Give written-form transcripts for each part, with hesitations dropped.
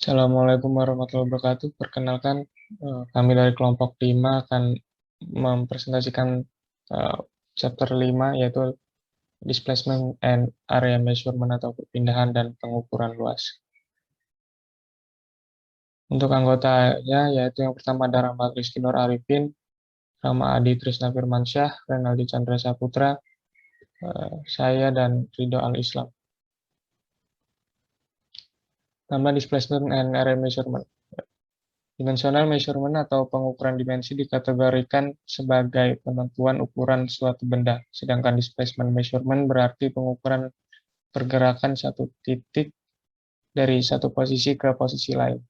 Assalamualaikum warahmatullahi wabarakatuh. Perkenalkan, kami dari kelompok 5 akan mempresentasikan eh, chapter 5 yaitu Displacement and Area Measurement atau perpindahan dan pengukuran luas. Untuk anggotanya yaitu yang pertama ada Rahmat Rizky Nur Arifin, Rama Adi Trisna Firmansyah, Renaldi Chandra Saputra, saya dan Ridho Al-Islam. Nama Displacement and Area Measurement. Dimensional measurement atau pengukuran dimensi dikategorikan sebagai penentuan ukuran suatu benda, sedangkan displacement measurement berarti pengukuran pergerakan satu titik dari satu posisi ke posisi lain.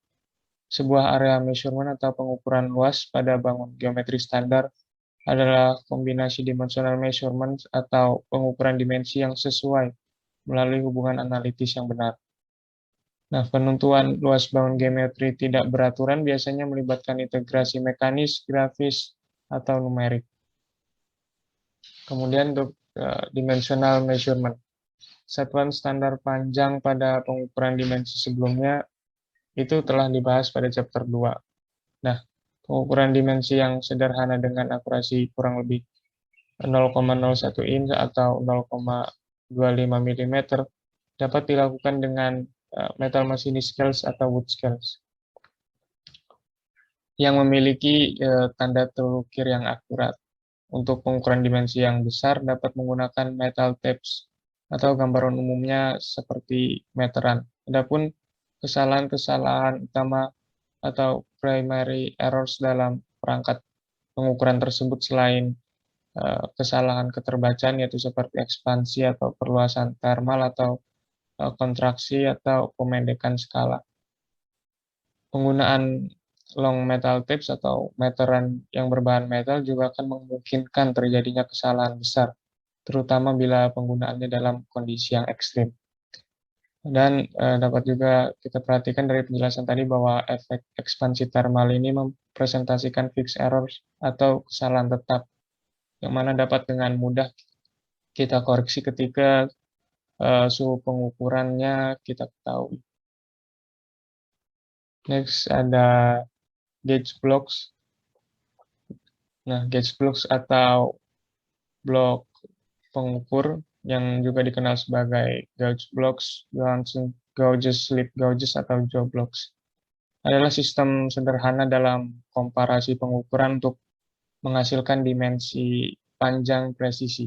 Sebuah area measurement atau pengukuran luas pada bangun geometri standar adalah kombinasi dimensional measurement atau pengukuran dimensi yang sesuai melalui hubungan analitis yang benar. Nah, penentuan luas bangun geometri tidak beraturan biasanya melibatkan integrasi mekanis, grafis, atau numerik. Kemudian untuk dimensional measurement. Satuan standar panjang pada pengukuran dimensi sebelumnya itu telah dibahas pada chapter 2. Nah, pengukuran dimensi yang sederhana dengan akurasi kurang lebih 0,01 inch atau 0,25 mm dapat dilakukan dengan metal machinist scales atau wood scales yang memiliki tanda terukir yang akurat. Untuk pengukuran dimensi yang besar dapat menggunakan metal tapes atau gambaran umumnya seperti meteran. Adapun kesalahan-kesalahan utama atau primary errors dalam perangkat pengukuran tersebut selain kesalahan keterbacaan yaitu seperti ekspansi atau perluasan thermal atau kontraksi atau pemendekan skala. Penggunaan long metal tapes atau meteran yang berbahan metal juga akan memungkinkan terjadinya kesalahan besar, terutama bila penggunaannya dalam kondisi yang ekstrim. Dan dapat juga kita perhatikan dari penjelasan tadi bahwa efek ekspansi thermal ini mempresentasikan fixed errors atau kesalahan tetap, yang mana dapat dengan mudah kita koreksi ketika suhu pengukurannya kita ketahui. Next ada gauge blocks. Nah, gauge blocks atau blok pengukur yang juga dikenal sebagai gauge blocks, Johansson gauges, slip gauges, atau jaw blocks adalah sistem sederhana dalam komparasi pengukuran untuk menghasilkan dimensi panjang presisi.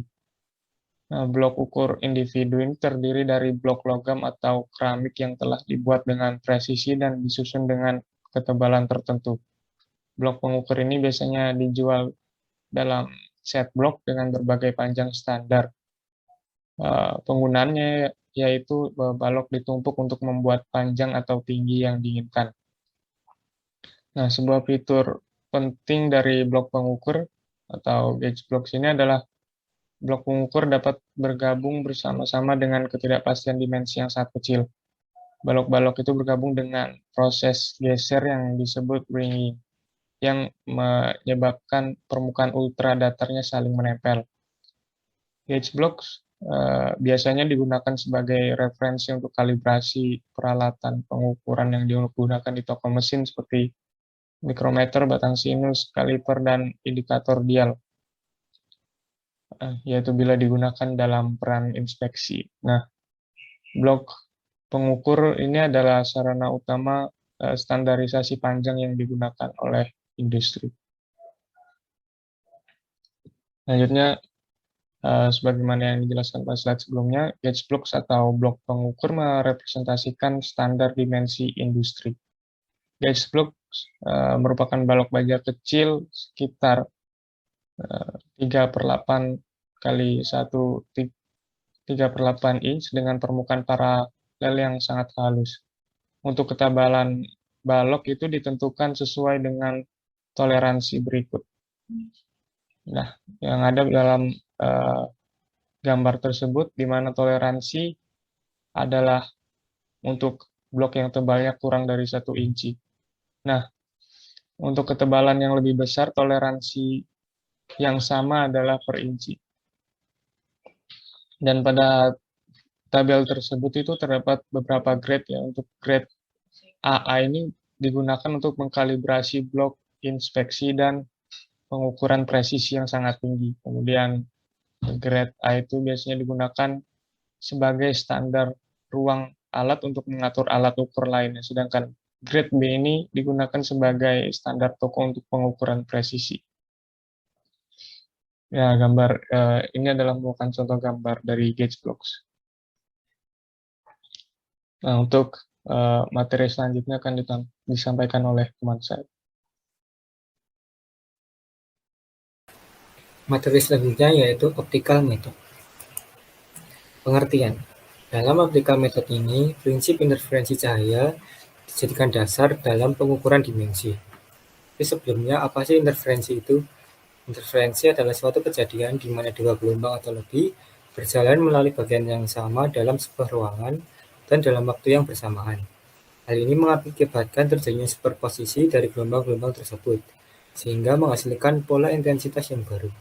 Nah, blok ukur individu ini terdiri dari blok logam atau keramik yang telah dibuat dengan presisi dan disusun dengan ketebalan tertentu. Blok pengukur ini biasanya dijual dalam set blok dengan berbagai panjang standar. Penggunaannya yaitu balok ditumpuk untuk membuat panjang atau tinggi yang diinginkan. Nah, sebuah fitur penting dari blok pengukur atau gauge blocks ini adalah blok pengukur dapat bergabung bersama-sama dengan ketidakpastian dimensi yang sangat kecil. Balok-balok itu bergabung dengan proses geser yang disebut ringing, yang menyebabkan permukaan ultra datarnya saling menempel. Gauge blocks biasanya digunakan sebagai referensi untuk kalibrasi peralatan pengukuran yang digunakan di toko mesin seperti mikrometer, batang sinus, kaliper, dan indikator dial, yaitu bila digunakan dalam peran inspeksi. Nah, blok pengukur ini adalah sarana utama standarisasi panjang yang digunakan oleh industri. Selanjutnya, sebagaimana yang dijelaskan pada slide sebelumnya, gauge blocks atau blok pengukur merepresentasikan standar dimensi industri. Gauge blocks merupakan balok baja kecil sekitar 3/8 kali 3/8 inch dengan permukaan paralel yang sangat halus. Untuk ketebalan balok itu ditentukan sesuai dengan toleransi berikut. Nah, yang ada dalam gambar tersebut, di mana toleransi adalah untuk blok yang tebalnya kurang dari 1 inci. Nah, untuk ketebalan yang lebih besar, toleransi yang sama adalah per inci. Dan pada tabel tersebut itu terdapat beberapa grade ya. Untuk grade AA ini digunakan untuk mengkalibrasi blok inspeksi dan pengukuran presisi yang sangat tinggi. Kemudian grade A itu biasanya digunakan sebagai standar ruang alat untuk mengatur alat ukur lainnya, sedangkan grade B ini digunakan sebagai standar toko untuk pengukuran presisi. Ya, ini adalah merupakan contoh gambar dari gauge blocks. Nah, untuk materi selanjutnya akan disampaikan oleh teman saya. Materi selanjutnya yaitu optical method. Pengertian. Dalam optical method ini, prinsip interferensi cahaya dijadikan dasar dalam pengukuran dimensi. Tapi sebelumnya, apa sih interferensi itu? Interferensi adalah suatu kejadian di mana dua gelombang atau lebih berjalan melalui bagian yang sama dalam sebuah ruangan dan dalam waktu yang bersamaan. Hal ini mengakibatkan terjadinya superposisi dari gelombang-gelombang tersebut, sehingga menghasilkan pola intensitas yang baru.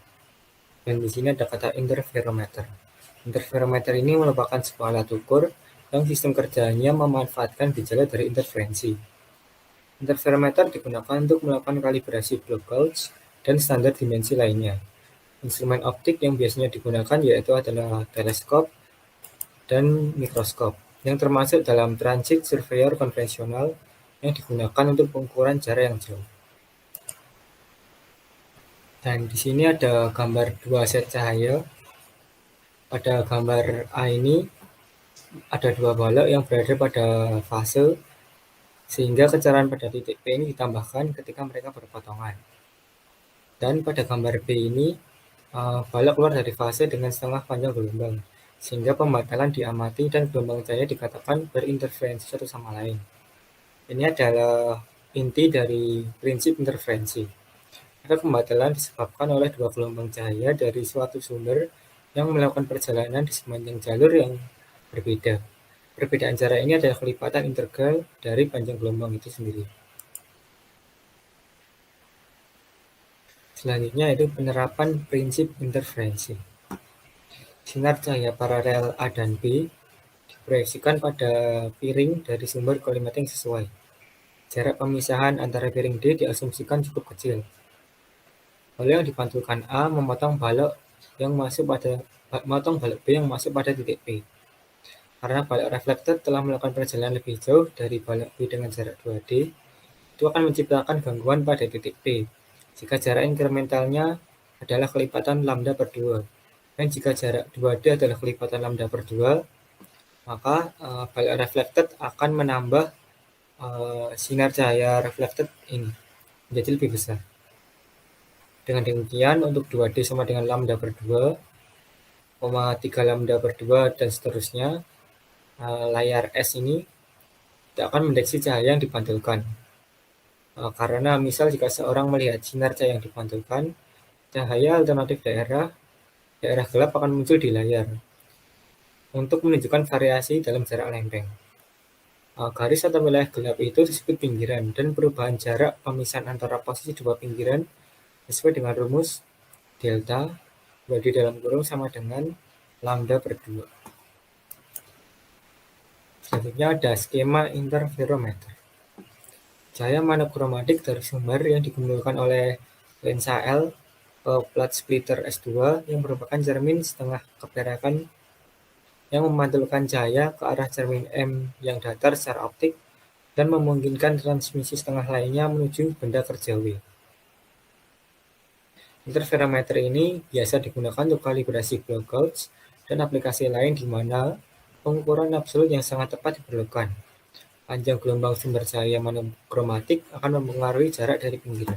Dan di sini ada kata interferometer. Interferometer ini merupakan sebuah alat ukur yang sistem kerjanya memanfaatkan gejala dari interferensi. Interferometer digunakan untuk melakukan kalibrasi block gauge dan standar dimensi lainnya. Instrumen optik yang biasanya digunakan yaitu adalah teleskop dan mikroskop, yang termasuk dalam transit surveyor konvensional yang digunakan untuk pengukuran jarak yang jauh. Dan di sini ada gambar dua set cahaya. Pada gambar A ini ada dua balok yang berada pada fase, sehingga kecerahan pada titik P ini ditambahkan ketika mereka berpotongan. Dan pada gambar B ini, balok keluar dari fase dengan setengah panjang gelombang, sehingga pembatalan diamati dan gelombang cahaya dikatakan berinterferensi satu sama lain. Ini adalah inti dari prinsip interferensi. Maka pembatalan disebabkan oleh dua gelombang cahaya dari suatu sumber yang melakukan perjalanan di sepanjang jalur yang berbeda. Perbedaan jarak ini adalah kelipatan integral dari panjang gelombang itu sendiri. Selanjutnya itu penerapan prinsip interferensi. Sinar cahaya paralel A dan B diproyeksikan pada piring dari sumber kolimeting sesuai. Jarak pemisahan antara piring D diasumsikan cukup kecil. Lalu yang dipantulkan A memotong balok B yang masuk pada titik P. Karena balok reflektor telah melakukan perjalanan lebih jauh dari balok B dengan jarak 2D, itu akan menciptakan gangguan pada titik P jika jarak inkrementalnya adalah kelipatan lambda per 2. Dan jika jarak 2D adalah kelipatan lambda per 2, maka balok reflektor akan menambah sinar cahaya reflektor ini menjadi lebih besar. Dengan demikian, untuk 2D sama dengan lambda per 2, 3 lambda per 2, dan seterusnya, layar S ini tidak akan mendeteksi cahaya yang dipantulkan. Karena misal jika seorang melihat sinar cahaya yang dipantulkan, cahaya alternatif daerah gelap akan muncul di layar untuk menunjukkan variasi dalam jarak lempeng. Garis atau wilayah gelap itu disebut pinggiran, dan perubahan jarak pemisahan antara posisi dua pinggiran sesuai dengan rumus delta 2D dalam kurung sama dengan lambda per 2. Selanjutnya ada skema interferometer. Cahaya monokromatik dari sumber yang digembulkan oleh lensa L ke plat splitter S2 yang merupakan cermin setengah keperakan yang memantulkan cahaya ke arah cermin M yang datar secara optik dan memungkinkan transmisi setengah lainnya menuju benda kerja W. Interferometer ini biasa digunakan untuk kalibrasi block gauge dan aplikasi lain di mana pengukuran absolut yang sangat tepat diperlukan. Panjang gelombang sumber cahaya monokromatik akan mempengaruhi jarak dari pinggiran.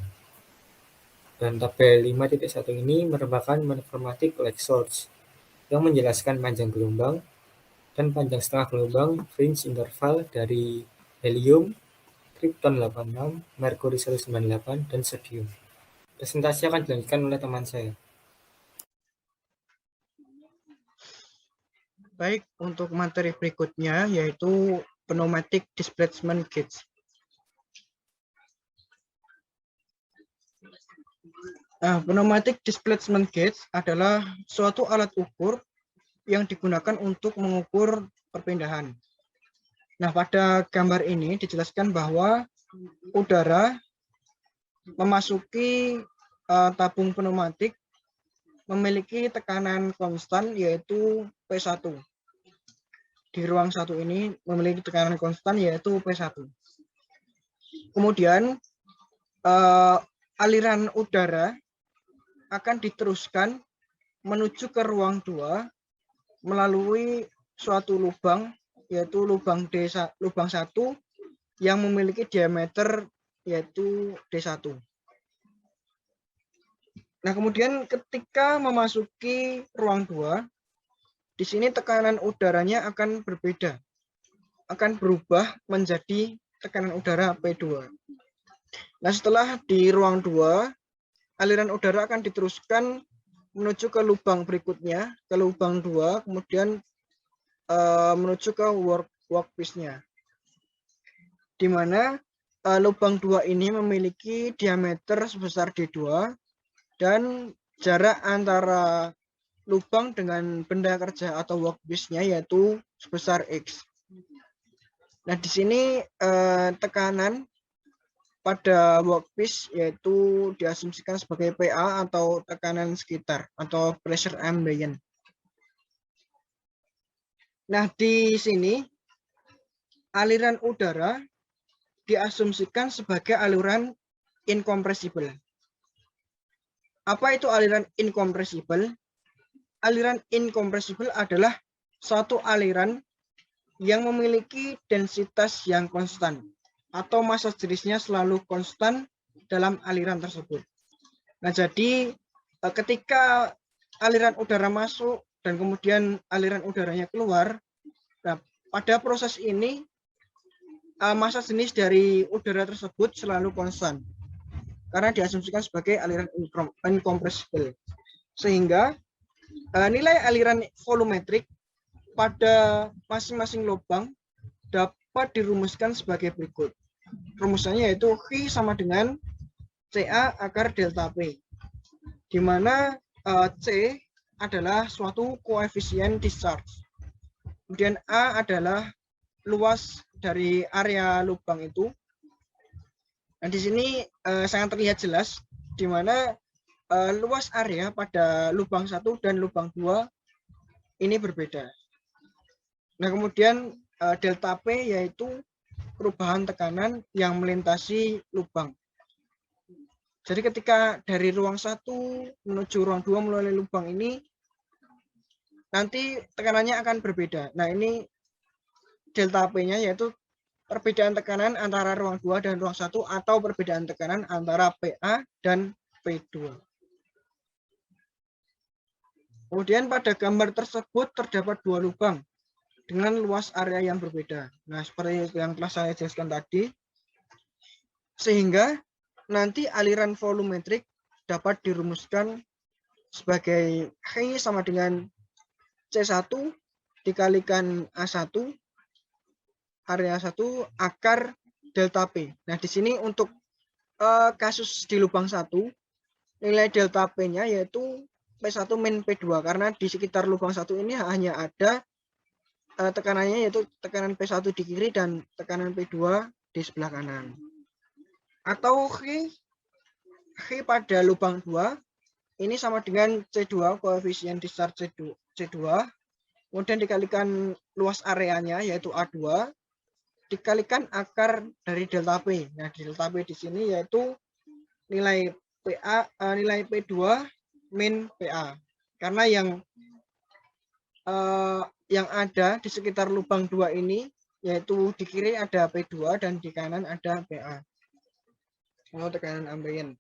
Dan tabel 5.1 ini merupakan monokromatic light source yang menjelaskan panjang gelombang dan panjang setengah gelombang fringe interval dari helium, krypton 86, merkuri 198, dan sodium. Presentasi akan dilanjutkan oleh teman saya. Baik, untuk materi berikutnya yaitu pneumatic displacement gauge. Pneumatic displacement gauge adalah suatu alat ukur yang digunakan untuk mengukur perpindahan. Nah, pada gambar ini dijelaskan bahwa udara memasuki tabung pneumatik memiliki tekanan konstan yaitu P1. Di ruang satu ini memiliki tekanan konstan yaitu P1. Kemudian aliran udara akan diteruskan menuju ke ruang 2 melalui suatu lubang yaitu lubang 1 yang memiliki diameter yaitu D1. Nah, kemudian ketika memasuki ruang 2, di sini tekanan udaranya akan berbeda. Akan berubah menjadi tekanan udara P2. Nah, setelah di ruang 2, aliran udara akan diteruskan menuju ke lubang berikutnya, ke lubang 2, kemudian menuju ke workpiece-nya. Di mana lubang 2 ini memiliki diameter sebesar D2 dan jarak antara lubang dengan benda kerja atau workpiece-nya yaitu sebesar X. Nah, di sini tekanan pada workpiece yaitu diasumsikan sebagai PA atau tekanan sekitar atau pressure ambient. Nah, di sini aliran udara diasumsikan sebagai aliran incompressible. Apa itu aliran incompressible? Aliran incompressible adalah suatu aliran yang memiliki densitas yang konstan atau massa jenisnya selalu konstan dalam aliran tersebut. Nah, jadi ketika aliran udara masuk dan kemudian aliran udaranya keluar, nah, pada proses ini massa jenis dari udara tersebut selalu konstan karena diasumsikan sebagai aliran incompressible. Sehingga nilai aliran volumetrik pada masing-masing lubang dapat dirumuskan sebagai berikut. Rumusannya yaitu Q sama dengan CA akar delta P, di mana C adalah suatu koefisien discharge. Kemudian A adalah luas dari area lubang itu. Nah, di sini sangat terlihat jelas di mana luas area pada lubang 1 dan lubang 2 ini berbeda. Nah, kemudian delta P yaitu perubahan tekanan yang melintasi lubang. Jadi ketika dari ruang 1 menuju ruang 2 melalui lubang ini, nanti tekanannya akan berbeda. Nah, ini delta P-nya yaitu perbedaan tekanan antara ruang 2 dan ruang 1 atau perbedaan tekanan antara PA dan P2. Kemudian pada gambar tersebut terdapat 2 lubang dengan luas area yang berbeda. Nah, seperti yang telah saya jelaskan tadi, sehingga nanti aliran volumetrik dapat dirumuskan sebagai Q sama dengan C1 dikalikan A1 area 1 akar delta P. Nah, di sini untuk kasus di lubang 1, nilai delta P-nya yaitu P1 min P2 karena di sekitar lubang 1 ini hanya ada tekanannya yaitu tekanan P1 di kiri dan tekanan P2 di sebelah kanan. Atau Q pada lubang 2 ini sama dengan C2 koefisien discharge C2 kemudian dikalikan luas areanya yaitu A2 dikalikan akar dari delta P. Nah, delta P di sini yaitu nilai nilai P2 min PA. Karena yang ada di sekitar lubang 2 ini yaitu di kiri ada P2 dan di kanan ada PA. Atau tekanan ambien.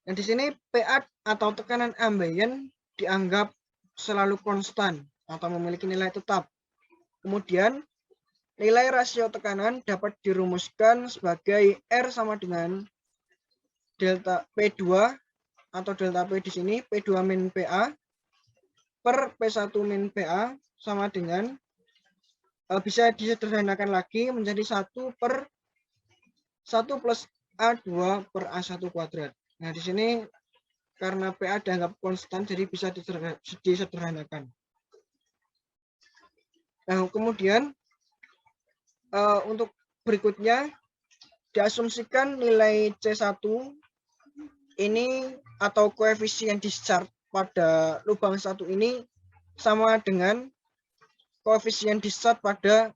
Nah, di sini PA atau tekanan ambien dianggap selalu konstan atau memiliki nilai tetap. Kemudian nilai rasio tekanan dapat dirumuskan sebagai R sama dengan delta P2 atau delta P di sini P2 min PA per P1 min PA sama dengan bisa disederhanakan lagi menjadi 1 per 1 plus A2 per A1 kuadrat. Nah, di sini karena PA dianggap konstan jadi bisa disederhanakan. Nah, kemudian Untuk berikutnya diasumsikan nilai C1 ini atau koefisien discharge pada lubang 1 ini sama dengan koefisien discharge pada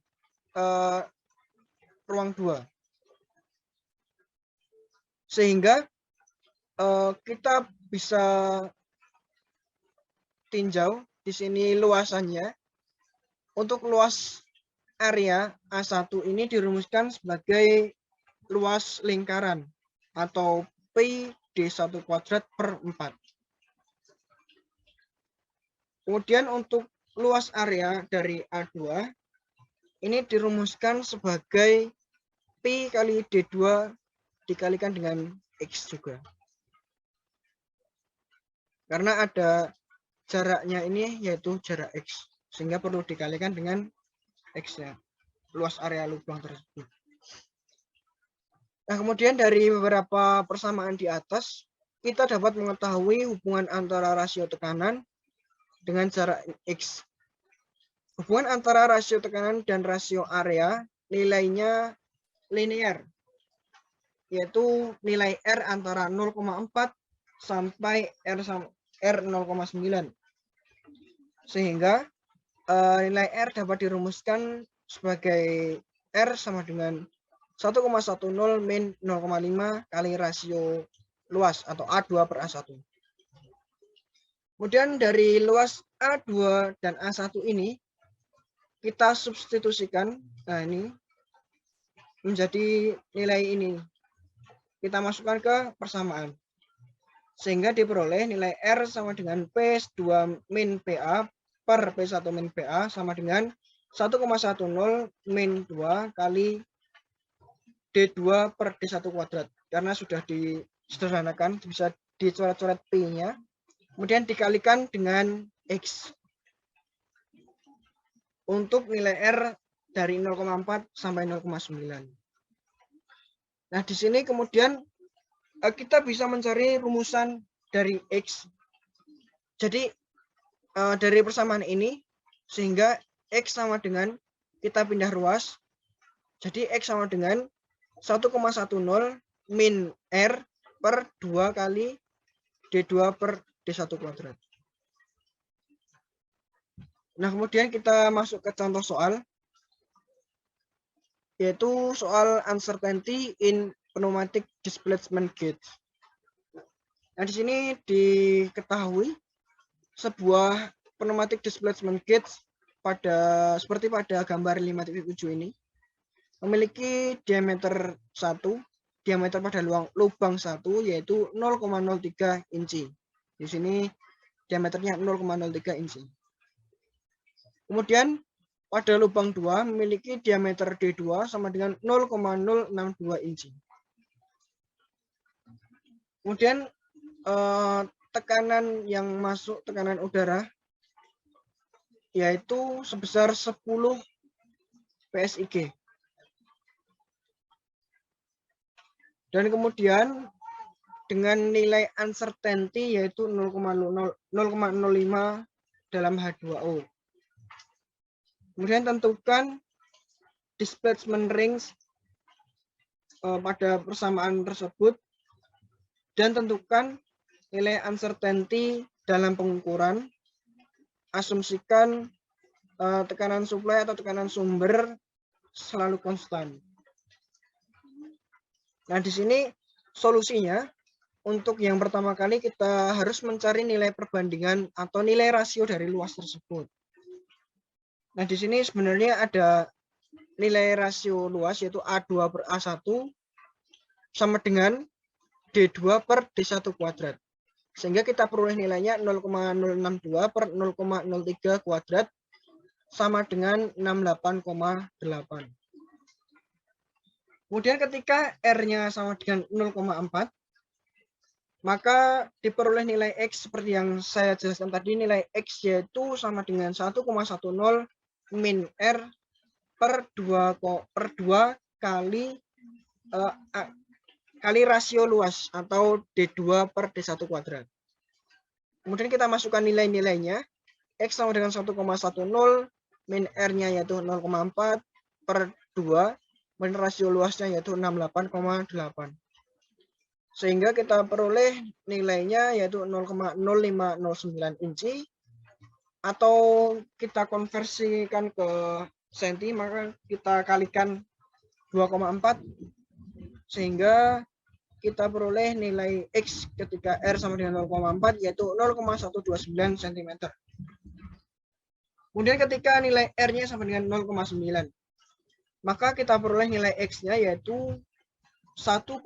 ruang 2. Sehingga kita bisa tinjau di sini luasannya. Untuk luas area A1 ini dirumuskan sebagai luas lingkaran atau Pi D1 kuadrat per 4. Kemudian untuk luas area dari A2 ini dirumuskan sebagai Pi kali D2 dikalikan dengan X juga. Karena ada jaraknya ini yaitu jarak X, sehingga perlu dikalikan dengan X-nya, luas area lubang tersebut. Nah, kemudian dari beberapa persamaan di atas, kita dapat mengetahui hubungan antara rasio tekanan dengan jarak X. Hubungan antara rasio tekanan dan rasio area nilainya linear, yaitu nilai R antara 0,4 sampai R 0,9. Sehingga nilai R dapat dirumuskan sebagai R sama dengan 1,10 min 0,5 kali rasio luas atau A2 per A1. Kemudian dari luas A2 dan A1 ini kita substitusikan, nah ini menjadi nilai ini. Kita masukkan ke persamaan. Sehingga diperoleh nilai R sama dengan P2 min PA per P1 min PA sama dengan 1,10 min 2 kali D2 per D1 kuadrat. Karena sudah disederhanakan, bisa dicoret-coret P-nya. Kemudian dikalikan dengan X. Untuk nilai R dari 0,4 sampai 0,9. Nah, di sini kemudian kita bisa mencari rumusan dari X. Jadi dari persamaan ini, sehingga X sama dengan, kita pindah ruas, jadi X sama dengan 1,10 min R per 2 kali D2 per D1 kuadrat. Nah, kemudian kita masuk ke contoh soal, yaitu soal uncertainty in pneumatic displacement gauge. Nah, di sini diketahui sebuah pneumatic displacement gauge seperti pada gambar 5.7 ini memiliki diameter 1, diameter pada lubang 1 yaitu 0,03 inci. Di sini diameternya 0,03 inci. Kemudian pada lubang 2 memiliki diameter D2 sama dengan 0,062 inci. Kemudian tekanan yang masuk, tekanan udara, yaitu sebesar 10 PSIG. Dan kemudian dengan nilai uncertainty yaitu 0,05 dalam H2O. Kemudian tentukan displacement range pada persamaan tersebut dan tentukan nilai uncertainty dalam pengukuran. Asumsikan tekanan suplai atau tekanan sumber selalu konstan. Nah, di sini solusinya untuk yang pertama kali kita harus mencari nilai perbandingan atau nilai rasio dari luas tersebut. Nah, di sini sebenarnya ada nilai rasio luas yaitu A2 per A1 sama dengan D2 per D1 kuadrat. Sehingga kita peroleh nilainya 0,062 per 0,03 kuadrat sama dengan 68,8. Kemudian ketika R-nya sama dengan 0,4, maka diperoleh nilai X seperti yang saya jelaskan tadi. Nilai X yaitu sama dengan 1,10 min R per 2 kali rasio luas atau D2 per D1 kuadrat. Kemudian kita masukkan nilai-nilainya. X sama dengan 1,10 min R-nya yaitu 0,4 per 2, kemudian rasio luasnya yaitu 68,8. Sehingga kita peroleh nilainya yaitu 0,0509 inci, atau kita konversikan ke senti, maka kita kalikan 2,4, sehingga kita peroleh nilai X ketika R sama dengan 0,4 yaitu 0,129 cm. Kemudian ketika nilai R-nya sama dengan 0,9, maka kita peroleh nilai X-nya yaitu 1,10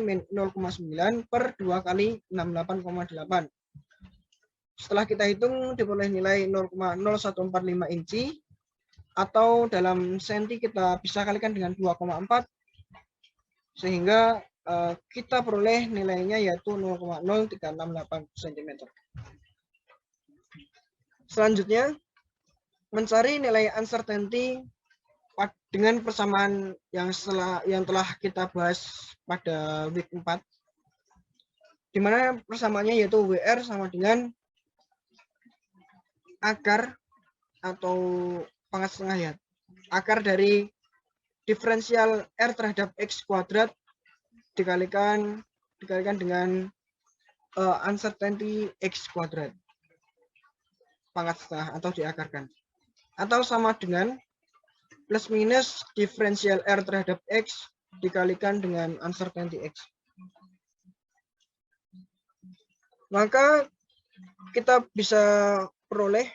min 0,9 per 2 kali 68,8. Setelah kita hitung diperoleh nilai 0,0145 inci, atau dalam senti kita bisa kalikan dengan 2,4, sehingga kita peroleh nilainya yaitu 0,0368 cm. Selanjutnya, mencari nilai uncertainty dengan persamaan yang telah kita bahas pada week 4, di mana persamaannya yaitu WR sama dengan akar atau pangkat setengah ya, akar dari diferensial R terhadap X kuadrat dikalikan dengan uncertainty X kuadrat pangkat setengah atau diakarkan, atau sama dengan plus minus diferensial R terhadap X dikalikan dengan uncertainty X. Maka kita bisa peroleh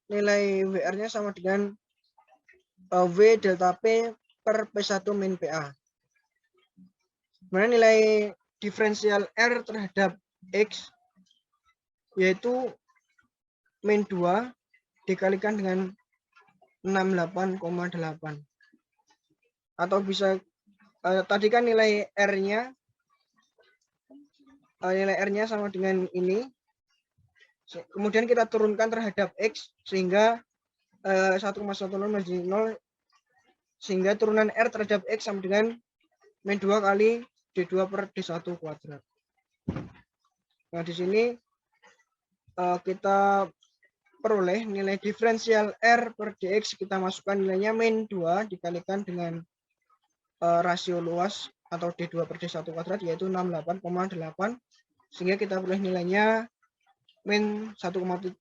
nilai WR-nya sama dengan W delta P per P1 min PA. Mana nilai diferensial R terhadap X yaitu min 2 dikalikan dengan 68,8. Atau bisa tadi kan nilai R-nya sama dengan ini. Kemudian kita turunkan terhadap X sehingga 1,10 menjadi 0, sehingga turunan R terhadap X sama dengan min 2 kali D2 per D1 kuadrat. Nah, di sini kita peroleh nilai diferensial R per DX, kita masukkan nilainya min 2 dikalikan dengan rasio luas atau D2 per D1 kuadrat yaitu 68,8, sehingga kita peroleh nilainya min 137,6.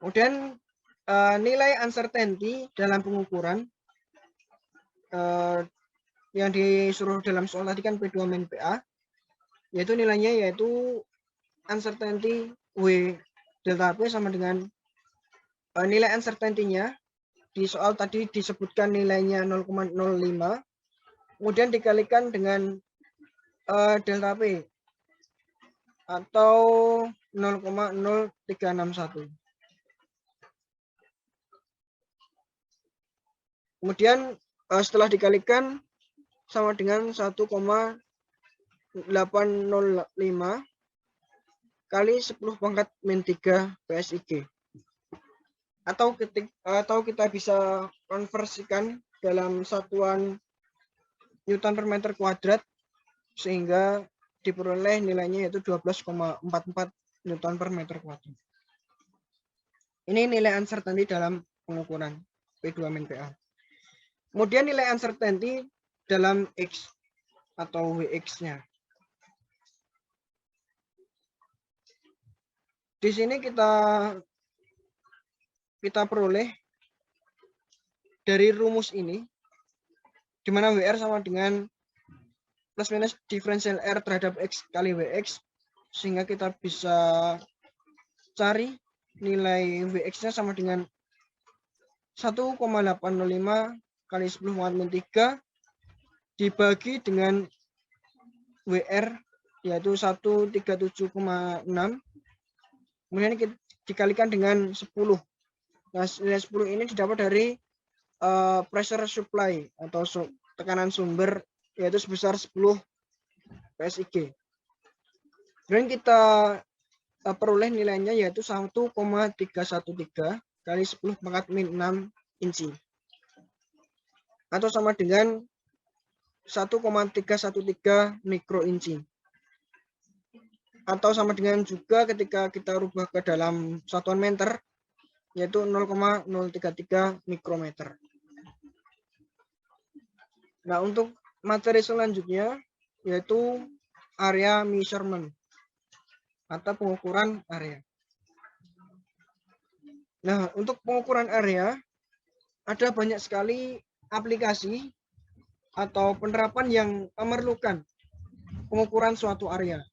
Kemudian nilai uncertainty dalam pengukuran yang disuruh dalam soal tadi kan P2 min PA, yaitu nilainya yaitu uncertainty W delta P sama dengan nilai uncertainty-nya di soal tadi disebutkan nilainya 0,05, kemudian dikalikan dengan delta P atau 0,0361. Kemudian setelah dikalikan sama dengan 1,805 kali 10 pangkat min 3 PSIG. Atau kita bisa konversikan dalam satuan Newton per meter kuadrat, sehingga diperoleh nilainya yaitu 12,44 Newton per meter kuadrat. Ini nilai uncertainty dalam pengukuran P2 min PA. Kemudian nilai uncertainty dalam X atau WX-nya. Di sini kita peroleh dari rumus ini, di mana WR sama dengan plus minus diferensial R terhadap X kali WX, sehingga kita bisa cari nilai WX-nya sama dengan 1,805 kali 10 pangkat min 3 dibagi dengan WR yaitu 137,6, kemudian dikalikan dengan 10. Nah, nilai 10 ini didapat dari pressure supply atau tekanan sumber yaitu sebesar 10 PSIG. Kemudian kita peroleh nilainya yaitu 1,313 kali 10 pangkat min 6 inci. Atau sama dengan 1,313 mikroinci. Atau sama dengan juga ketika kita rubah ke dalam satuan meter, yaitu 0,033 mikrometer. Nah, untuk materi selanjutnya yaitu area measurement atau pengukuran area. Nah, untuk pengukuran area ada banyak sekali aplikasi atau penerapan yang memerlukan pengukuran suatu area.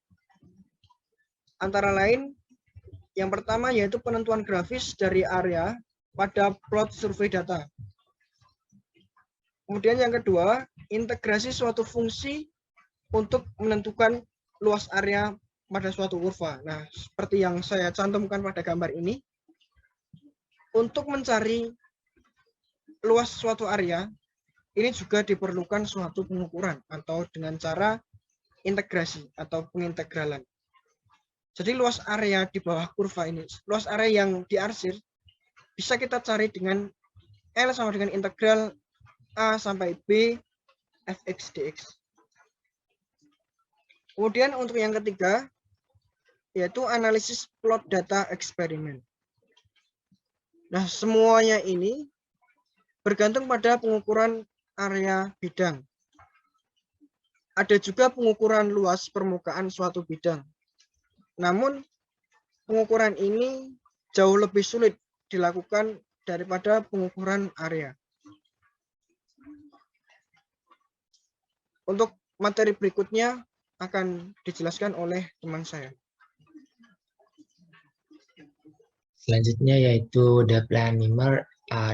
Antara lain, yang pertama yaitu penentuan grafis dari area pada plot survei data. Kemudian yang kedua, integrasi suatu fungsi untuk menentukan luas area pada suatu kurva. Nah, seperti yang saya cantumkan pada gambar ini, untuk mencari luas suatu area, ini juga diperlukan suatu pengukuran atau dengan cara integrasi atau pengintegralan. Jadi luas area di bawah kurva ini, luas area yang diarsir, bisa kita cari dengan L sama dengan integral A sampai B fx dx. Kemudian untuk yang ketiga, yaitu analisis plot data eksperimen. Nah, semuanya ini bergantung pada pengukuran area bidang. Ada juga pengukuran luas permukaan suatu bidang. Namun, pengukuran ini jauh lebih sulit dilakukan daripada pengukuran area. Untuk materi berikutnya akan dijelaskan oleh teman saya. Selanjutnya yaitu the planimeter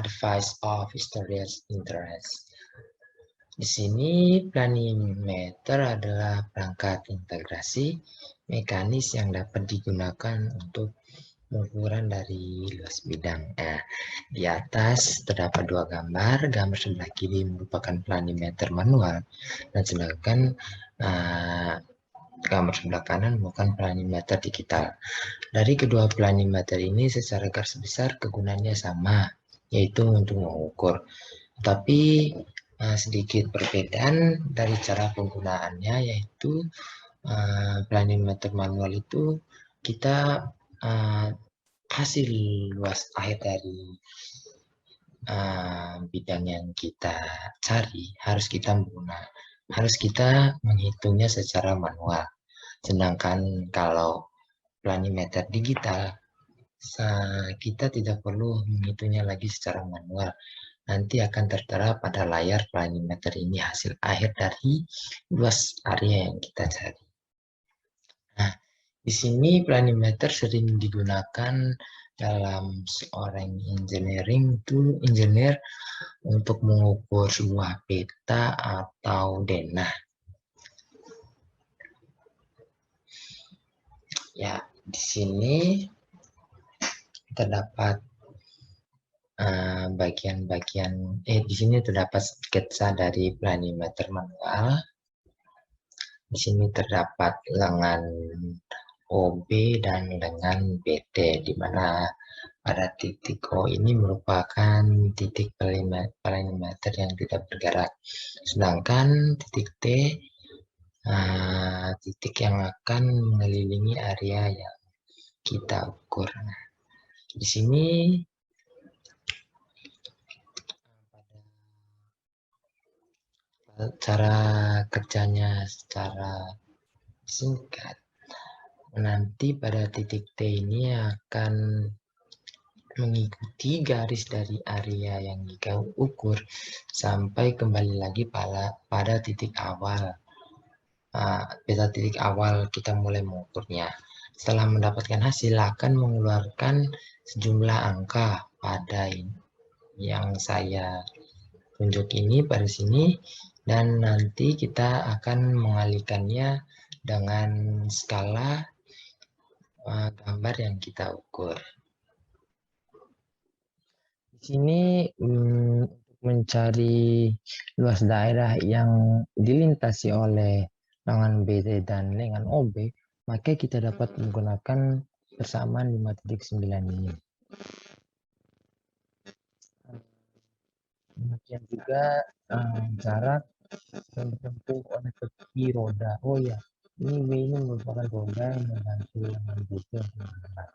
device of historical interest. Di sini planimeter adalah perangkat integrasi mekanis yang dapat digunakan untuk pengukuran dari luas bidang. Nah, di atas terdapat dua gambar. Gambar sebelah kiri merupakan planimeter manual dan sedangkan gambar sebelah kanan merupakan planimeter digital. Dari kedua planimeter ini secara garis besar kegunaannya sama, yaitu untuk mengukur. Tapi sedikit perbedaan dari cara penggunaannya, yaitu planimeter manual itu kita hasil luas akhir dari bidang yang kita cari harus kita menghitungnya secara manual. Sedangkan kalau planimeter digital kita tidak perlu menghitungnya lagi secara manual. Nanti akan tertera pada layar planimeter ini hasil akhir dari luas area yang kita cari. Nah, di sini planimeter sering digunakan dalam seorang engineer untuk mengukur sebuah peta atau denah. Ya, di sini terdapat di sini terdapat sketsa dari planimeter manual. Di sini terdapat lengan OB dan lengan BD, di mana pada titik O ini merupakan titik planimeter yang tidak bergerak. Sedangkan titik T titik yang akan mengelilingi area yang kita ukur. Nah, di sini cara kerjanya secara singkat. Nanti pada titik T ini akan mengikuti garis dari area yang kita ukur sampai kembali lagi pada titik awal. Pada titik awal kita mulai mengukurnya. Setelah mendapatkan hasil akan mengeluarkan sejumlah angka pada yang saya tunjuk ini pada sini, dan nanti kita akan mengalihkannya dengan skala gambar yang kita ukur. Di sini untuk mencari luas daerah yang dilintasi oleh lengan BD dan lengan OB, maka kita dapat menggunakan persamaan 5.9 ini. Demikian juga jarak yang ditempuh oleh tepi roda. Oh ya, ini W ini merupakan roda yang membantu lengan BD untuk bergerak.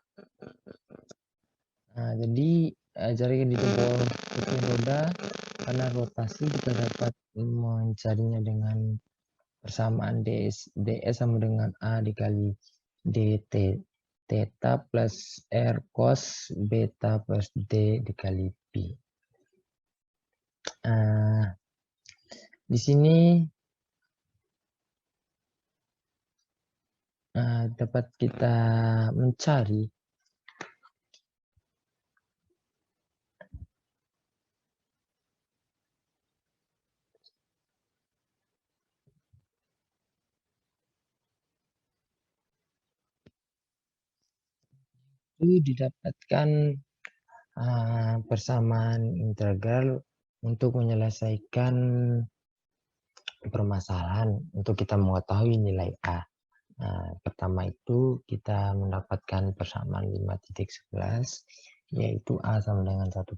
Jadi jarak ditempuh itu roda karena rotasi kita dapat mencarinya dengan persamaan ds sama dengan a dikali dt theta plus r cos beta plus d dikali pi. Di sini dapat kita mencari itu didapatkan persamaan integral untuk menyelesaikan permasalahan untuk kita mengetahui nilai A. Pertama itu kita mendapatkan persamaan 5.11 yaitu A sama dengan 1/2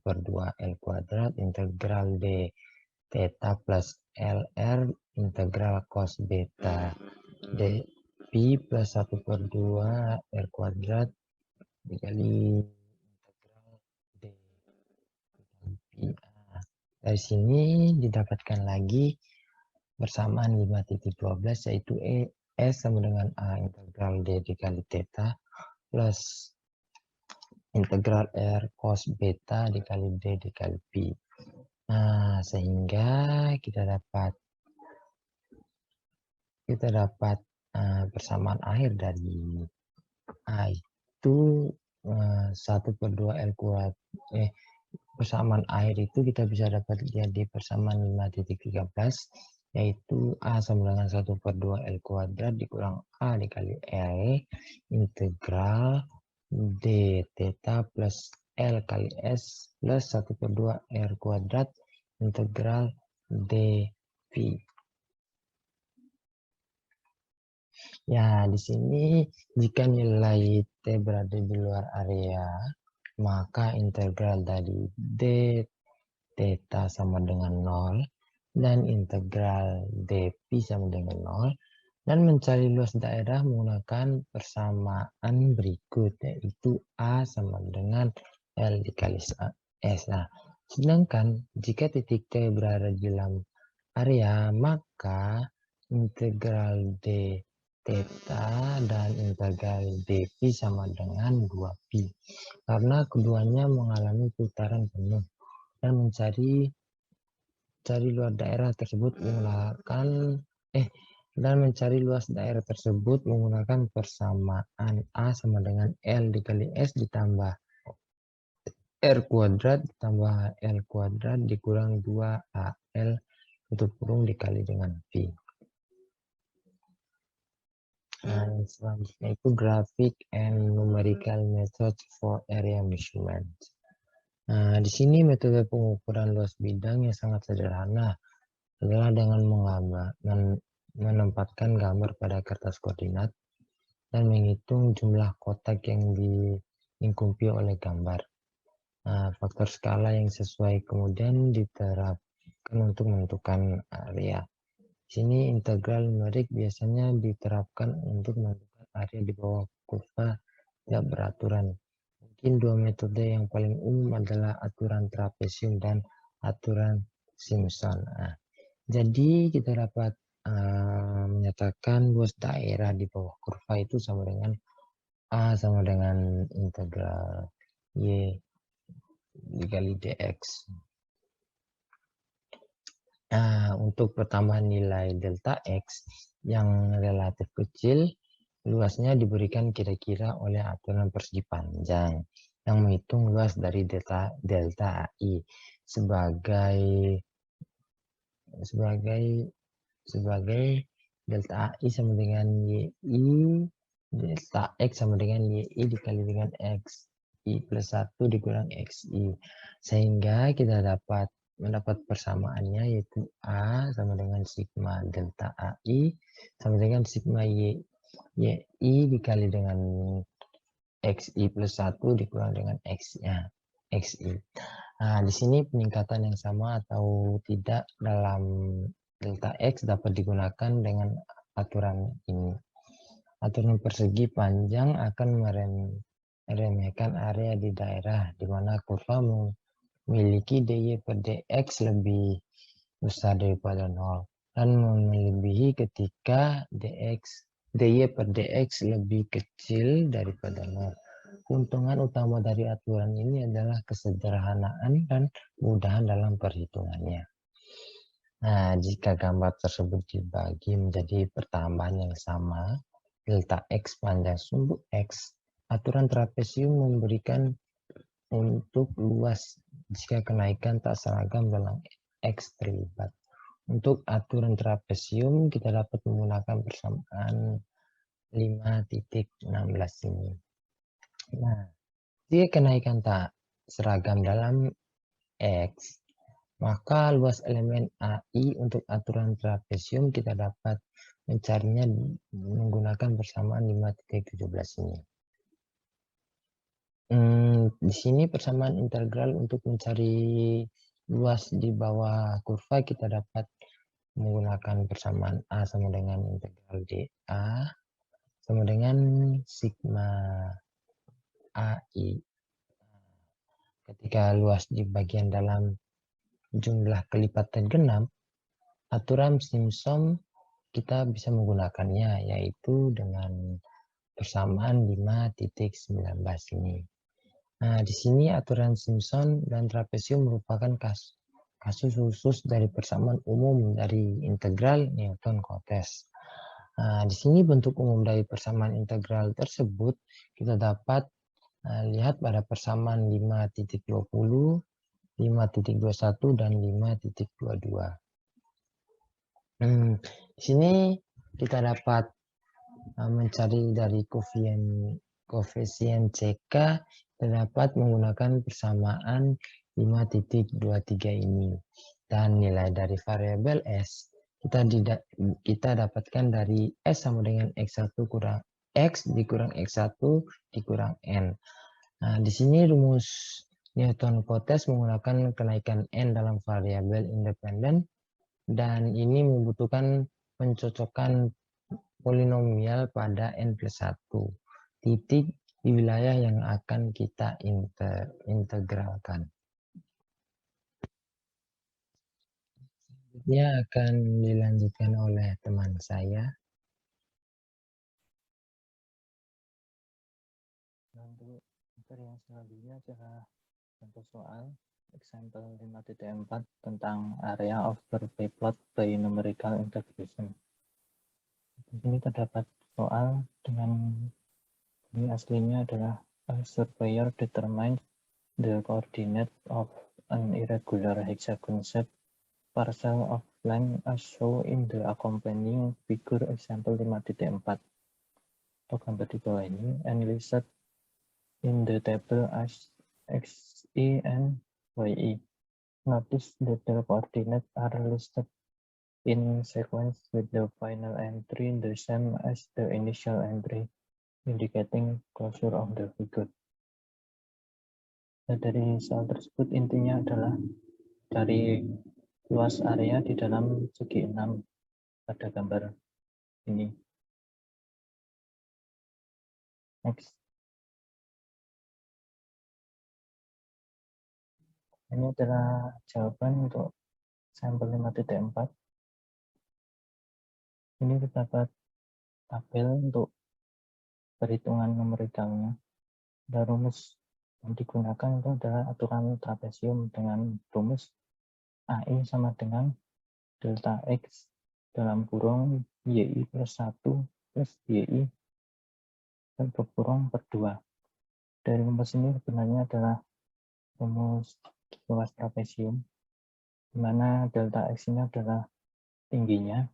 L kuadrat integral D theta plus LR integral cos beta D pi plus 1/2 R kuadrat dikali integral D pi. Dari sini didapatkan lagi persamaan 5.12 yaitu S sama dengan A integral D dikali theta plus integral R cos beta dikali D dikali pi. Sehingga kita dapat persamaan akhir dari A itu 1/2 L kuadrat. Persamaan akhir itu kita bisa dapat jadi persamaan 5.13 yaitu A sama dengan 1/2 L kuadrat dikurang A dikali L integral D theta plus L kali S plus 1/2 R kuadrat integral D pi. Ya, di sini jika nilai T berada di luar area, maka integral dari D theta sama dengan 0 dan integral dp sama dengan 0 dan mencari luas daerah menggunakan persamaan berikut yaitu A sama dengan L dikali S. Nah, sedangkan jika titik T berada di dalam area maka integral D theta dan integral dp sama dengan 2pi karena keduanya mengalami putaran penuh. Dan mencari luas daerah tersebut menggunakan persamaan A sama dengan L dikali S ditambah R kuadrat ditambah L kuadrat dikurang 2AL tutup kurung dikali dengan Pi. Selanjutnya itu graphic and numerical methods for area measurement. Di sini metode pengukuran luas bidang yang sangat sederhana adalah dengan menempatkan gambar pada kertas koordinat dan menghitung jumlah kotak yang dilingkupi oleh gambar. Faktor skala yang sesuai kemudian diterapkan untuk menentukan area. Di sini integral numerik biasanya diterapkan untuk menentukan area di bawah kurva tidak beraturan. Mungkin dua metode yang paling umum adalah aturan trapesium dan aturan Simpson. Jadi kita dapat menyatakan luas daerah di bawah kurva itu sama dengan A sama dengan integral Y dikali dx. Untuk pertambahan nilai delta X yang relatif kecil, luasnya diberikan kira-kira oleh aturan persegi panjang yang menghitung luas dari delta AI sebagai delta AI sama dengan YI, delta X sama dengan YI dikali dengan XI plus 1 dikurang XI. Sehingga kita mendapat persamaannya yaitu A sama dengan sigma delta AI sama dengan sigma YI dikali dengan XI plus 1 dikurang dengan XI. Di sini peningkatan yang sama atau tidak dalam delta X dapat digunakan dengan aturan ini. Aturan persegi panjang akan meremehkan area di daerah di mana kurva memiliki dy per dx lebih besar daripada 0 dan melebihi ketika dy per dx lebih kecil daripada 0. Keuntungan utama dari aturan ini adalah kesederhanaan dan kemudahan dalam perhitungannya. Nah, jika gambar tersebut dibagi menjadi pertambahan yang sama, delta X panjang sumbu X, aturan trapesium memberikan untuk luas jika kenaikan tak seragam dalam X terlibat. Untuk aturan trapesium, kita dapat menggunakan persamaan 5.16 ini. Nah, jika kenaikan tak seragam dalam X, maka luas elemen AI untuk aturan trapesium kita dapat mencarinya menggunakan persamaan 5.17 ini. Di sini persamaan integral untuk mencari luas di bawah kurva kita dapat menggunakan persamaan A sama dengan integral dA sama dengan sigma AI. Ketika luas di bagian dalam jumlah kelipatan genap, aturan Simpson kita bisa menggunakannya, yaitu dengan persamaan 5.19 ini. Nah, di sini aturan Simpson dan trapesium merupakan kasus khusus dari persamaan umum dari integral Newton-Cotes. Nah, di sini bentuk umum dari persamaan integral tersebut kita dapat lihat pada persamaan 5.20, 5.21, dan 5.22. Di sini kita dapat mencari dari koefisien CK, kita dapat menggunakan persamaan 5.23 ini. Dan nilai dari variabel S kita dapatkan dari S sama dengan X1 kurang X dikurang X1 dikurang N. Nah, di sini rumus Newton-Cotes menggunakan kenaikan N dalam variabel independen, dan ini membutuhkan pencocokan polinomial pada N plus 1 titik di wilayah yang akan kita integralkan. Selanjutnya akan dilanjutkan oleh teman saya. Untuk materi yang selanjutnya adalah contoh soal example 5.4 tentang area of survey plot by numerical integration. Di sini terdapat soal dengan ini aslinya adalah a surveyor determines the coordinate of an irregular hexagon shape parcel of land as shown in the accompanying figure example 5.4. Untuk gambar di bawah ini, and listed in the table as XE and YE. Notice that the coordinates are listed in sequence with the final entry the same as the initial entry, indicating closure of the figure. Nah, dari soal tersebut intinya adalah dari luas area di dalam segi 6 pada gambar ini. Next. Ini adalah jawaban untuk sampel 5.4. Ini terdapat tabel untuk perhitungan numerikalnya. Dan rumus yang digunakan itu adalah aturan trapesium dengan rumus AI sama dengan delta X dalam kurung YI plus 1 plus YI dan berkurung per 2. Dari rumus ini sebenarnya adalah rumus luas trapesium, di mana delta X ini adalah tingginya,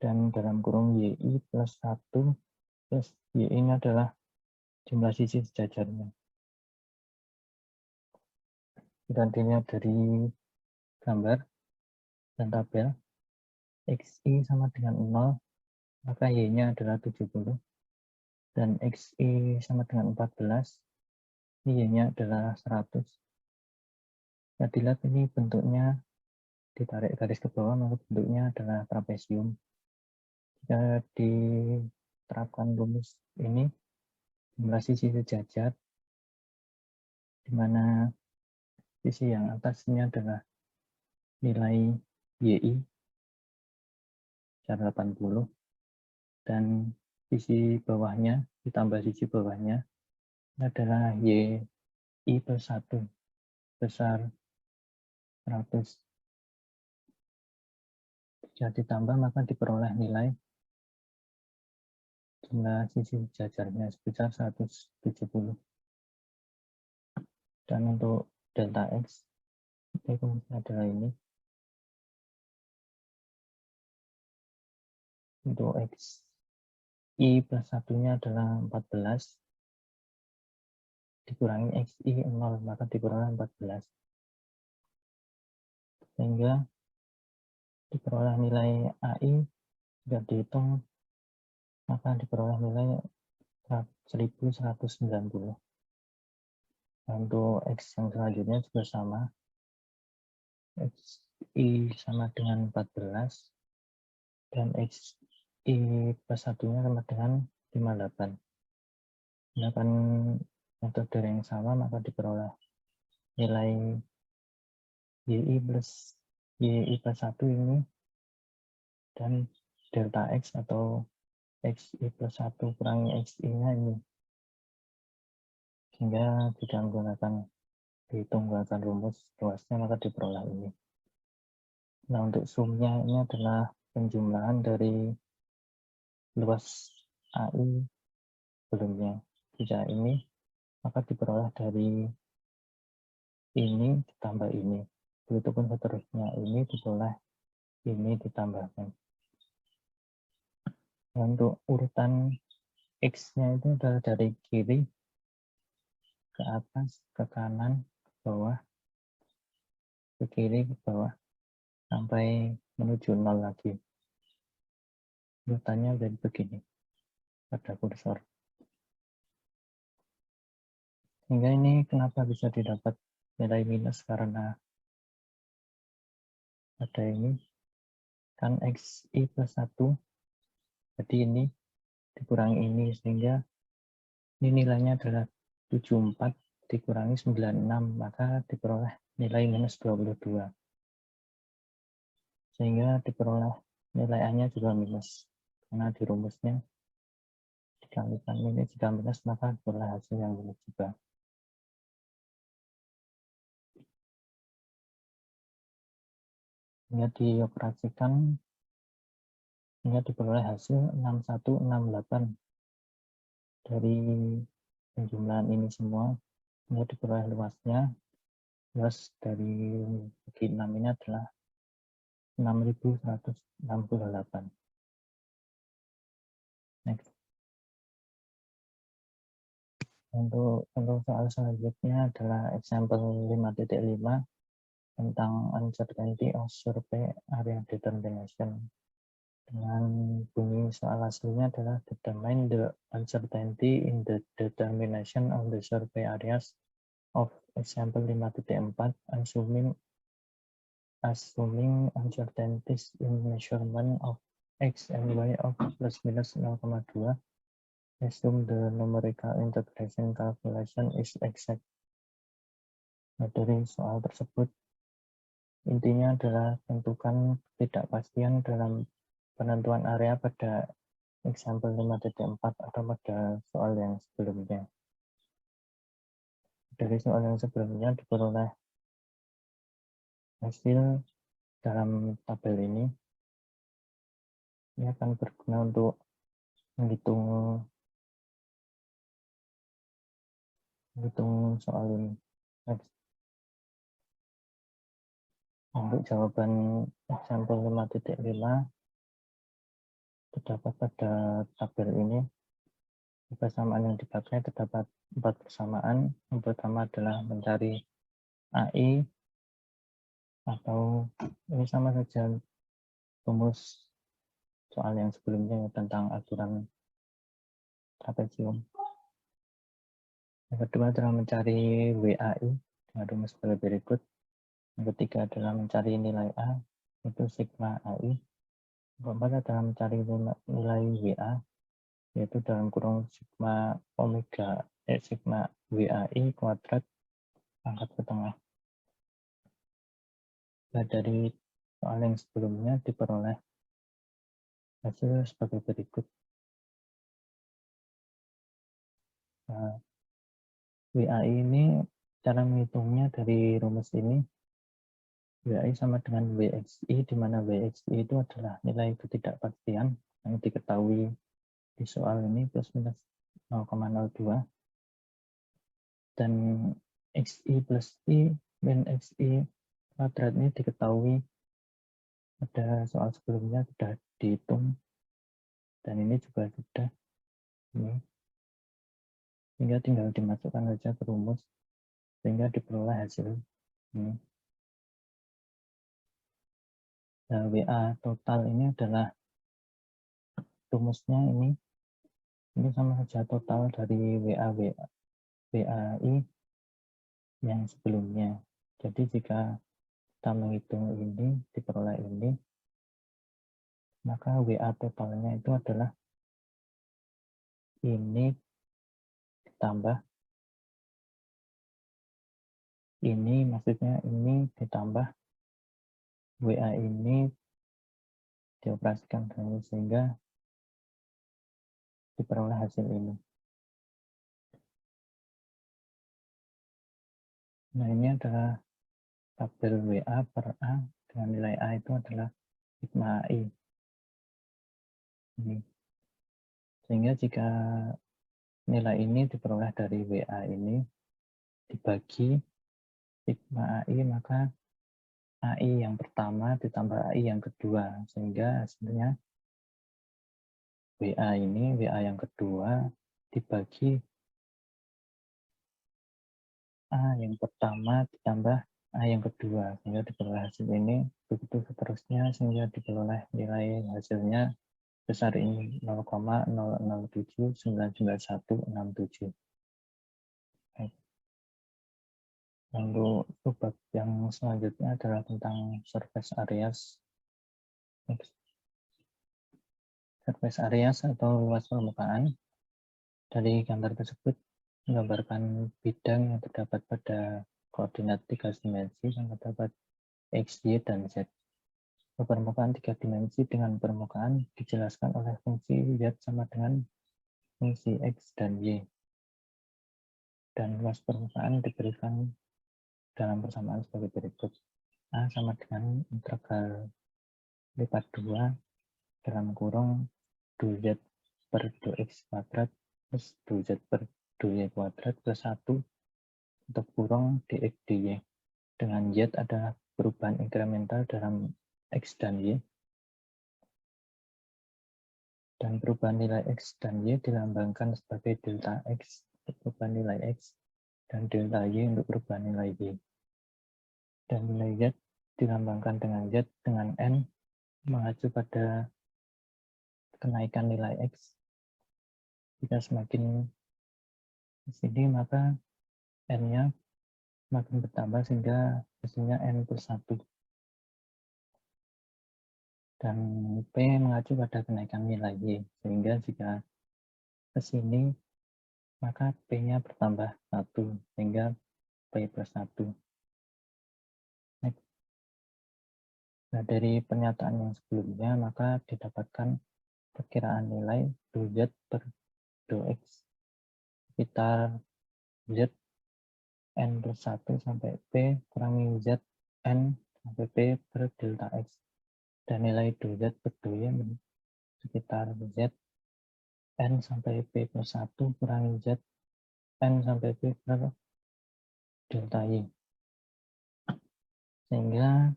dan dalam kurung YI plus 1 plus YI ini adalah jumlah sisi sejajarnya. Dan dilihat dari gambar dan tabel, XI sama dengan 0, maka Y-nya adalah 70. Dan XI sama dengan 14, Y-nya adalah 100. Nah, dilihat ini bentuknya ditarik garis ke bawah, maka bentuknya adalah trapesium. Jika diterapkan rumus ini, jumlah sisi sejajar, di mana sisi yang atas ini adalah nilai YI secara 80, dan sisi bawahnya ditambah sisi bawahnya adalah YI plus 1 besar 100. Jika ditambah maka diperoleh nilai jumlah sisi sejajarnya sebesar 170. Dan untuk delta X itu adalah ini. Untuk X I plus 1-nya adalah 14, dikurangi XI 0, maka diperoleh 14. Sehingga diperoleh nilai AI, jika dihitung, maka diperoleh nilai 1190. Nah, untuk X yang selanjutnya juga sama. XI sama dengan 14, dan XI plus 1-nya sama dengan 58. Gunakan metode yang sama, maka diperoleh nilai YI plus 1 ini, dan delta X atau XI plus 1 kurangi XI-nya ini. Sehingga jika menggunakan dihitung menggunakan rumus luasnya, maka diperoleh ini. Nah, untuk sumnya ini adalah penjumlahan dari luas AI sebelumnya. Jika ini, maka diperoleh dari ini ditambah ini. Begitupun seterusnya, ini diperoleh ini ditambahkan. Nah, untuk urutan X-nya itu adalah dari kiri ke atas, ke kanan, ke bawah, ke kiri, ke bawah, sampai menuju 0 lagi. Urutannya jadi begini pada kursor. Sehingga ini kenapa bisa didapat nilai minus, karena ada ini kan XI plus 1, jadi ini dikurangi ini, sehingga ini nilainya adalah 74 dikurangi 96, maka diperoleh nilai minus 22. Sehingga diperoleh nilai A-nya juga minus, karena di rumusnya dikalikan minus, jika minus maka diperoleh hasil yang minus juga. Sehingga dioperasikan, sehingga diperoleh hasil 6168 dari penjumlahan ini semua. Sehingga diperoleh luasnya, luas dari segi 6 ini adalah 6168. Next. Untuk soal selanjutnya adalah example 5.5 tentang uncertainty of survey area determination. Dengan bunyi soal aslinya adalah determine the uncertainty in the determination of the survey areas of example 5.4 assuming uncertainties in measurement of x and y of plus minus 0,2. Assume the numerical integration calculation is exact. Nah, dari soal tersebut, intinya adalah tentukan ketidakpastian dalam penentuan area pada example 5.4 atau pada soal yang sebelumnya. Dari soal yang sebelumnya diperoleh hasil dalam tabel ini. Ini akan berguna untuk menghitung soal ini. Next. Untuk jawaban example 5.5 terdapat pada tabel ini. Persamaan yang dipakai terdapat 4 persamaan. Yang pertama adalah mencari AI, atau ini sama saja rumus soal yang sebelumnya tentang aturan trapesium. Yang kedua adalah mencari WAI dengan rumus berikut. Yang ketiga adalah mencari nilai A, itu sigma AI. Yang keempat adalah mencari nilai WA, yaitu dalam kurung sigma omega sigma WAI kuadrat pangkat ke tengah. Nah, dari soal yang sebelumnya diperoleh hasil sebagai berikut. Nah, WAI ini cara menghitungnya dari rumus ini, WAI sama dengan WXI, di mana WXI itu adalah nilai ketidakpastian yang diketahui di soal ini plus minus 0,02, dan XI plus I min XI kuadrat ini diketahui pada soal sebelumnya sudah dihitung, dan ini juga sudah ini, sehingga tinggal dimasukkan saja ke rumus sehingga diperoleh hasil ini. Nah, WA total ini adalah rumusnya ini sama saja total dari WAI yang sebelumnya. Jadi jika kita menghitung ini diperoleh ini, maka WA totalnya itu adalah ini ditambah ini, maksudnya ini ditambah WA ini dioperasikan sehingga diperoleh hasil ini. Nah, ini adalah tabel WA per A dengan nilai A itu adalah sigma AI. Ini. Sehingga jika nilai ini diperoleh dari WA ini dibagi sigma AI, maka AI yang pertama ditambah AI yang kedua, sehingga hasilnya WA ini, WA yang kedua dibagi A yang pertama ditambah A yang kedua, sehingga diperoleh hasil ini, begitu seterusnya, sehingga diperoleh nilai hasilnya besar ini 0,00799167. Lalu bab yang selanjutnya adalah tentang surface areas. Surface areas atau luas permukaan. Dari gambar tersebut menggambarkan bidang yang terdapat pada koordinat 3 dimensi yang terdapat X, Y, dan Z. Permukaan 3 dimensi dengan permukaan dijelaskan oleh fungsi Z sama dengan fungsi X dan Y. Dan luas permukaan diberikan dalam persamaan sebagai berikut. A sama dengan integral lipat 2 dalam kurung 2Z per 2X kuadrat plus 2Z per 2Y kuadrat plus 1 untuk kurung dx dy. Dengan Z adalah perubahan inkremental dalam X dan Y. Dan perubahan nilai X dan Y dilambangkan sebagai delta X untuk perubahan nilai X dan delta Y untuk perubahan nilai Y. Dan nilai Z dilambangkan dengan Z dengan N mengacu pada kenaikan nilai X. Jika semakin di sini, maka N-nya makin bertambah sehingga hasilnya N plus 1. Dan P mengacu pada kenaikan nilai Y, sehingga jika ke sini, maka P-nya bertambah 1, sehingga P plus 1. Nah, dari pernyataan yang sebelumnya, maka didapatkan perkiraan nilai 2Z per 2X sekitar Z N plus 1 sampai P kurangi Z N sampai P per delta X. Dan nilai 2Z per 2Y sekitar Z N sampai P plus 1 kurangi Z N sampai P per delta Y. Sehingga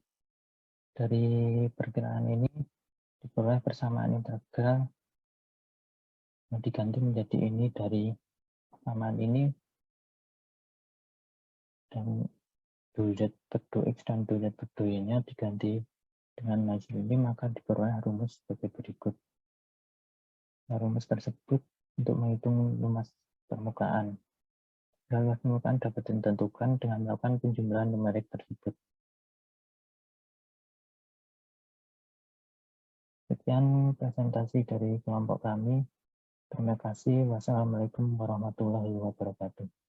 dari perkiraan ini diperoleh persamaan integral yang diganti menjadi ini dari persamaan ini, dan 2Z per 2X dan 2Z per 2Y-nya diganti dengan hasil ini, maka diperoleh rumus sebagai berikut. Nah, rumus tersebut untuk menghitung luas permukaan. Luas permukaan dapat ditentukan dengan melakukan penjumlahan numerik tersebut. Sekian presentasi dari kelompok kami. Terima kasih. Wassalamualaikum warahmatullahi wabarakatuh.